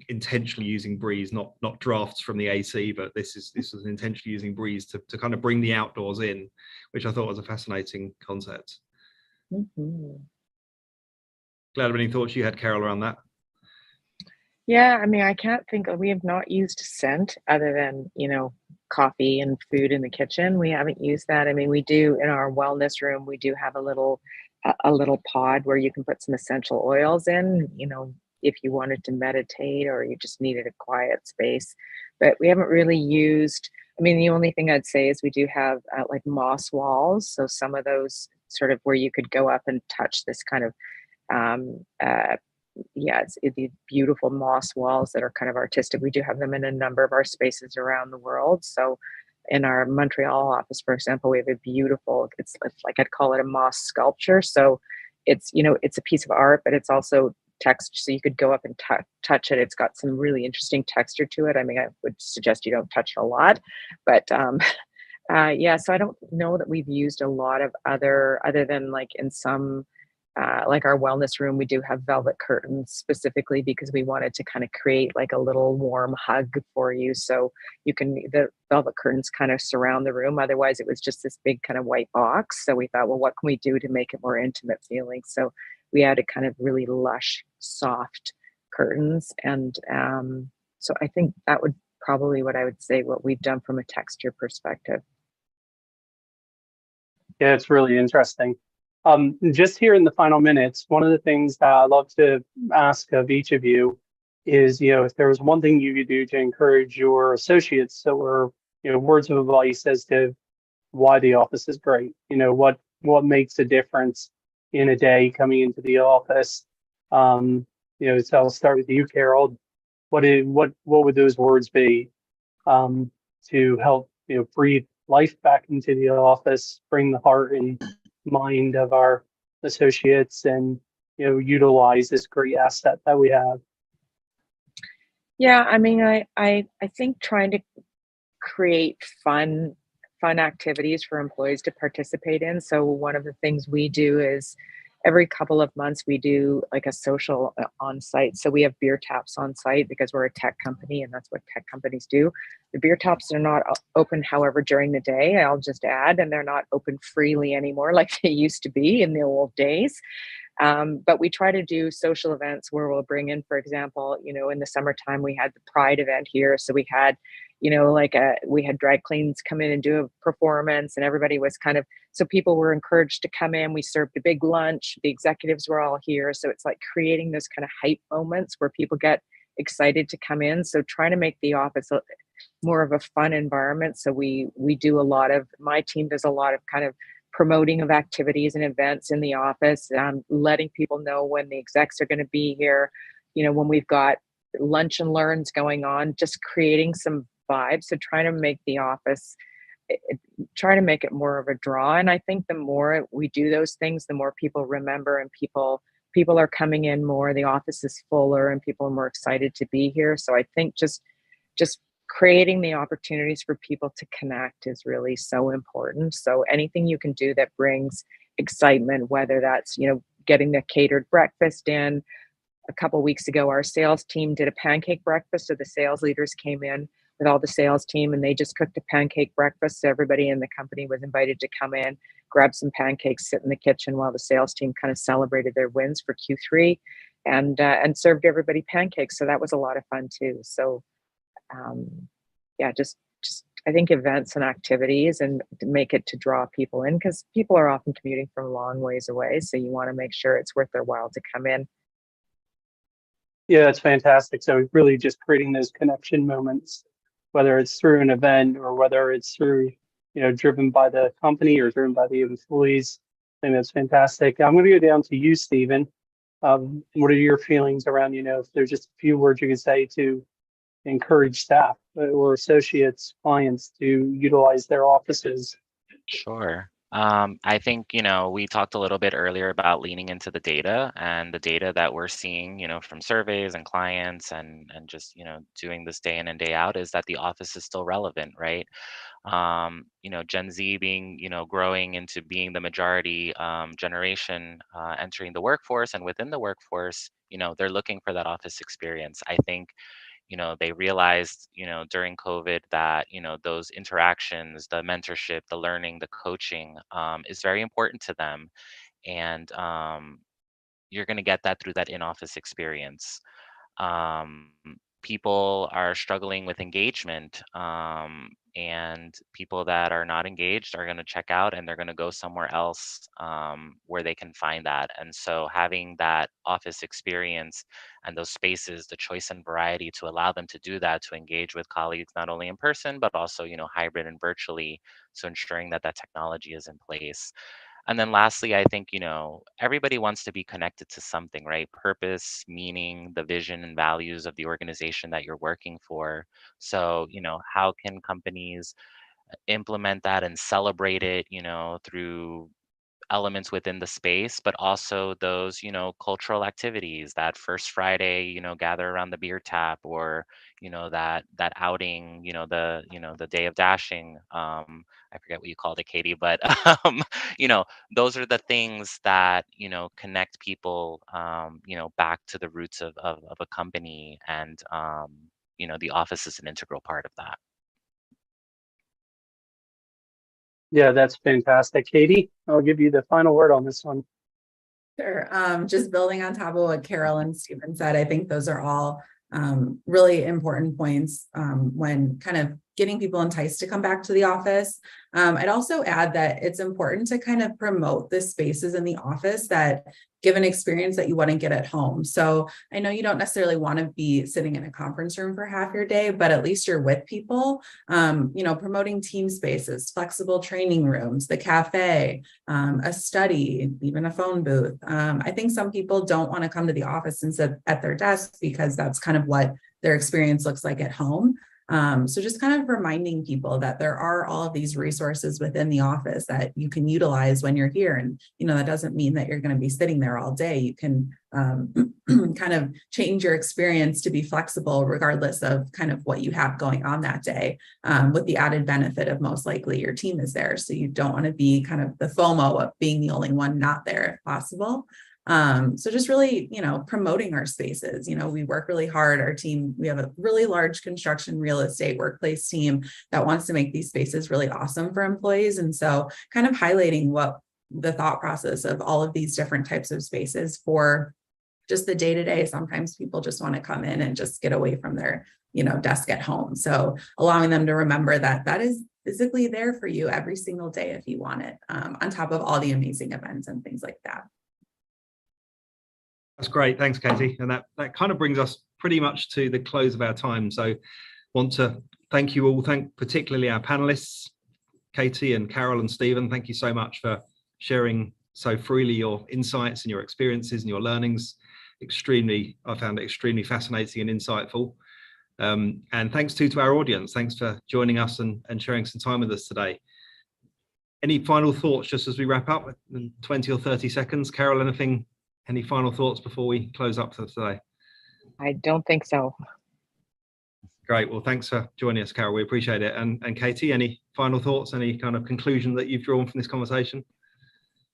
intentionally using breeze, not drafts from the AC, but this was intentionally using breeze to kind of bring the outdoors in, which I thought was a fascinating concept. Glad of any thoughts you had, Carol, around that? Yeah, I mean, I can't think we have not used scent other than, coffee and food in the kitchen. We haven't used that. I mean, we do in our wellness room, we do have a little a little pod where you can put some essential oils in, you know, if you wanted to meditate or you just needed a quiet space. But we haven't really used, I mean, the only thing I'd say is we do have like moss walls. So some of those sort of where you could go up and touch this kind of, yeah, it's these beautiful moss walls that are kind of artistic. We do have them in a number of our spaces around the world. So in our Montreal office, for example, we have a beautiful, it's like I'd call it a moss sculpture. So it's, you know, it's a piece of art, but it's also text. So you could go up and touch it. It's got some really interesting texture to it. I mean, I would suggest you don't touch it a lot, but yeah, so I don't know that we've used a lot of other than like in some like our wellness room, we do have velvet curtains specifically because we wanted to kind of create like a little warm hug for you. So you can, the velvet curtains kind of surround the room. Otherwise, it was just this big kind of white box. So we thought, well, what can we do to make it more intimate feeling? So we added kind of really lush, soft curtains. And so I think that would probably what I would say what we've done from a texture perspective. Yeah, it's really interesting. Just here in the final minutes, one of the things that I love to ask of each of you is, you know, if there was one thing you could do to encourage your associates or, you know, words of advice as to why the office is great, you know, what makes a difference in a day coming into the office. You know, so I'll start with you, Carol. What would those words be to help, you know, breathe life back into the office, bring the heart and mind of our associates, and, you know, utilize this great asset that we have? Yeah, I mean, I think trying to create fun activities for employees to participate in. So one of the things we do is every couple of months we do like a social on site. So we have beer taps on site because we're a tech company and that's what tech companies do. The beer taps are not open, however, during the day, I'll just add, and they're not open freely anymore like they used to be in the old days. But we try to do social events where we'll bring in, for example, you know, in the summertime, we had the Pride event here. So we had, you know, like we had drag queens come in and do a performance and everybody was kind of, so people were encouraged to come in. We served a big lunch. The executives were all here. So it's like creating those kind of hype moments where people get excited to come in. So trying to make the office more of a fun environment. So we do a lot of, my team does a lot of kind of promoting of activities and events in the office, letting people know when the execs are going to be here, you know, when we've got lunch and learns going on, just creating some vibes. So trying to make the office, trying to make it more of a draw. And I think the more we do those things, the more people remember and people are coming in more, the office is fuller and people are more excited to be here. So I think just creating the opportunities for people to connect is really so important. So anything you can do that brings excitement, whether that's, you know, getting the catered breakfast in. A couple of weeks ago, our sales team did a pancake breakfast. So the sales leaders came in with all the sales team and they just cooked a pancake breakfast. So everybody in the company was invited to come in, grab some pancakes, sit in the kitchen while the sales team kind of celebrated their wins for Q3 and served everybody pancakes. So that was a lot of fun too. So yeah, just I think events and activities and to make it to draw people in because people are often commuting from a long ways away. So you want to make sure it's worth their while to come in. Yeah, that's fantastic. So really just creating those connection moments, whether it's through an event or whether it's through, you know, driven by the company or driven by the employees. I think that's fantastic. I'm going to go down to you, Stephen. What are your feelings around, you know, if there's just a few words you could say to encourage staff or associates, clients to utilize their offices? Sure. I think, you know, we talked a little bit earlier about leaning into the data and the data that we're seeing, you know, from surveys and clients and just, you know, doing this day in and day out is that the office is still relevant, right? You know, Gen Z being, you know, growing into being the majority generation entering the workforce and within the workforce, you know, they're looking for that office experience. I think you know they realized you know during COVID that you know those interactions, the mentorship, the learning, the coaching is very important to them, and you're going to get that through that in-office experience. um, people are struggling with engagement, and people that are not engaged are going to check out and they're going to go somewhere else where they can find that. And so having that office experience and those spaces, the choice and variety to allow them to do that, to engage with colleagues not only in person but also, hybrid and virtually, so ensuring that that technology is in place. And then lastly, I think, everybody wants to be connected to something, right? Purpose, meaning, the vision and values of the organization that you're working for. So, how can companies implement that and celebrate it, through elements within the space, but also those, cultural activities, that first Friday, gather around the beer tap, or, that outing, the day of dashing. I forget what you called it, Katie, but you know, those are the things that, connect people, back to the roots of a company. And the office is an integral part of that. Yeah, that's fantastic. Katie, I'll give you the final word on this one. Sure. Just building on top of what Carol and Stephen said, I think those are all really important points when kind of getting people enticed to come back to the office. I'd also add that it's important to kind of promote the spaces in the office that give an experience that you wouldn't get at home. So I know you don't necessarily want to be sitting in a conference room for half your day, but at least you're with people, promoting team spaces, flexible training rooms, the cafe, a study, even a phone booth. I think some people don't want to come to the office and sit at their desk because that's kind of what their experience looks like at home. So just kind of reminding people that there are all of these resources within the office that you can utilize when you're here. And, that doesn't mean that you're going to be sitting there all day. You can kind of change your experience to be flexible regardless of kind of what you have going on that day, with the added benefit of most likely your team is there. So you don't want to be kind of the FOMO of being the only one not there if possible. So just really, promoting our spaces. We work really hard. Our team, we have a really large construction real estate workplace team that wants to make these spaces really awesome for employees. And so kind of highlighting what the thought process of all of these different types of spaces for just the day-to-day. Sometimes people just want to come in and just get away from their, desk at home. So allowing them to remember that that is physically there for you every single day if you want it, on top of all the amazing events and things like that. That's great. Thanks, Katie. And that kind of brings us pretty much to the close of our time. So want to thank you all. Thank particularly our panelists, Katie and Carol and Stephen. Thank you so much for sharing so freely your insights and your experiences and your learnings. I found it extremely fascinating and insightful. And thanks to our audience. Thanks for joining us and sharing some time with us today. Any final thoughts just as we wrap up in 20 or 30 seconds? Carol, any final thoughts before we close up for today? I don't think so. Great. Well, thanks for joining us, Carol. We appreciate it. And Katie, any final thoughts, any kind of conclusion that you've drawn from this conversation?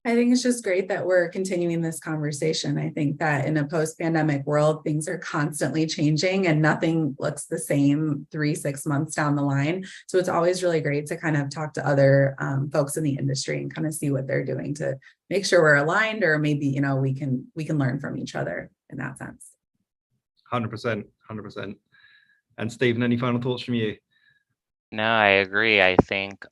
I think it's just great that we're continuing this conversation. I think that in a post-pandemic world, things are constantly changing and nothing looks the same 3-6 months down the line. So it's always really great to kind of talk to other folks in the industry and kind of see what they're doing to make sure we're aligned, or maybe, we can learn from each other in that sense. 100%. And Stephen, any final thoughts from you? No, I agree. I think,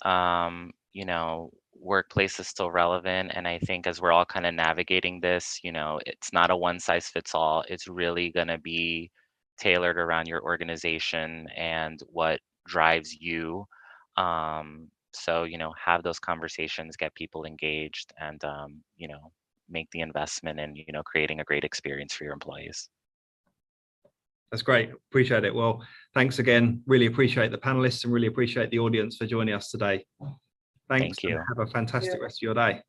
workplace is still relevant. And I think as we're all kind of navigating this, it's not a one size fits all. It's really going to be tailored around your organization and what drives you. So, have those conversations, get people engaged, and, make the investment in, creating a great experience for your employees. That's great. Appreciate it. Well, thanks again. Really appreciate the panelists and really appreciate the audience for joining us today. Thanks. Thank you. Have a fantastic rest of your day.